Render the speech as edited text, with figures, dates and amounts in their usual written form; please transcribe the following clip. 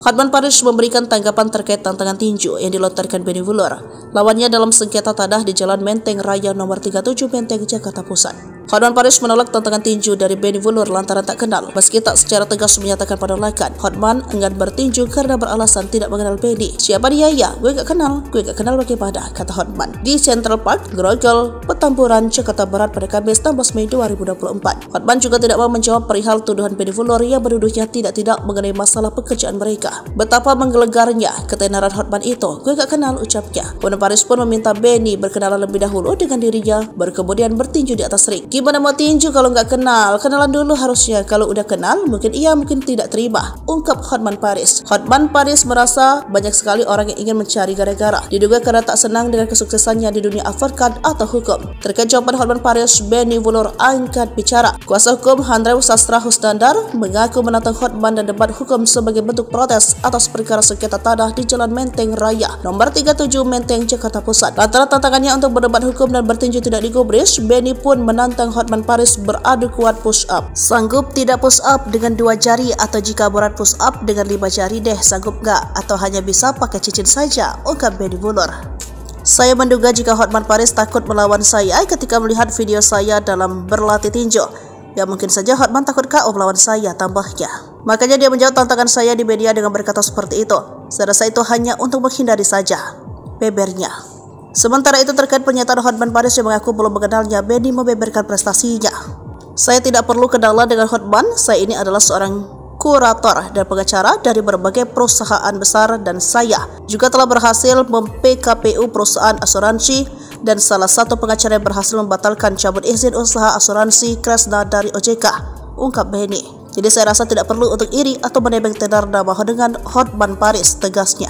Hotman Paris memberikan tanggapan terkait tantangan tinju yang dilontarkan Benny Wuller lawannya dalam sengketa tanah di Jalan Menteng Raya nomor 37 Menteng, Jakarta Pusat. Hotman Paris menolak tantangan tinju dari Benny Wuller lantaran tak kenal. Meski tak secara tegas menyatakan penolakan, Hotman enggan bertinju karena beralasan tidak mengenal Benny. Siapa dia ya? Gue gak kenal bagaimana, kata Hotman. Di Central Park, Grogol, Petamburan, Jakarta Barat pada Kamis 16 Mei 2024. Hotman juga tidak mau menjawab perihal tuduhan Benny Wuller yang menuduhnya tidak mengenai masalah pekerjaan mereka. Betapa menggelegarnya ketenaran Hotman itu. Gue gak kenal, ucapnya. Hotman Paris pun meminta Benny berkenalan lebih dahulu dengan dirinya, baru kemudian bertinju di atas ring. Gimana mau tinju kalau nggak kenal? Kenalan dulu harusnya. Kalau udah kenal, mungkin iya, mungkin tidak terima, ungkap Hotman Paris. Hotman Paris merasa banyak sekali orang yang ingin mencari gara-gara, diduga karena tak senang dengan kesuksesannya di dunia advokat atau hukum. Terkait jawaban Hotman Paris, Benny Wuller angkat bicara. Kuasa hukum Handrew Sastra Husnandar mengaku menantang Hotman dan debat hukum sebagai bentuk protes atas perkara sengketa tanah di Jalan Menteng Raya nomor 37 Menteng, Jakarta Pusat. Lantaran tantangannya untuk berdebat hukum dan bertinju tidak digubris, Benny pun menantang Hotman Paris beradu kuat push up. Sanggup tidak push up dengan 2 jari, atau jika berat push up dengan 5 jari deh, sanggup nggak? Atau hanya bisa pakai cincin saja, ungkap Benny Wuller. Saya menduga jika Hotman Paris takut melawan saya ketika melihat video saya dalam berlatih tinju. Ya mungkin saja Hotman takut KO melawan saya, tambahnya. Makanya dia menjawab tantangan saya di media dengan berkata seperti itu. Saya rasa itu hanya untuk menghindari saja, bebernya. Sementara itu terkait pernyataan Hotman Paris yang mengaku belum mengenalnya, Benny membeberkan prestasinya. Saya tidak perlu kenalan dengan Hotman, saya ini adalah seorang kurator dan pengacara dari berbagai perusahaan besar dan saya juga telah berhasil mem-PKPU perusahaan asuransi dan salah satu pengacara yang berhasil membatalkan cabut izin usaha asuransi Kresna dari OJK, ungkap Benny. Jadi saya rasa tidak perlu untuk iri atau menebeng tenar nama dengan Hotman Paris, tegasnya.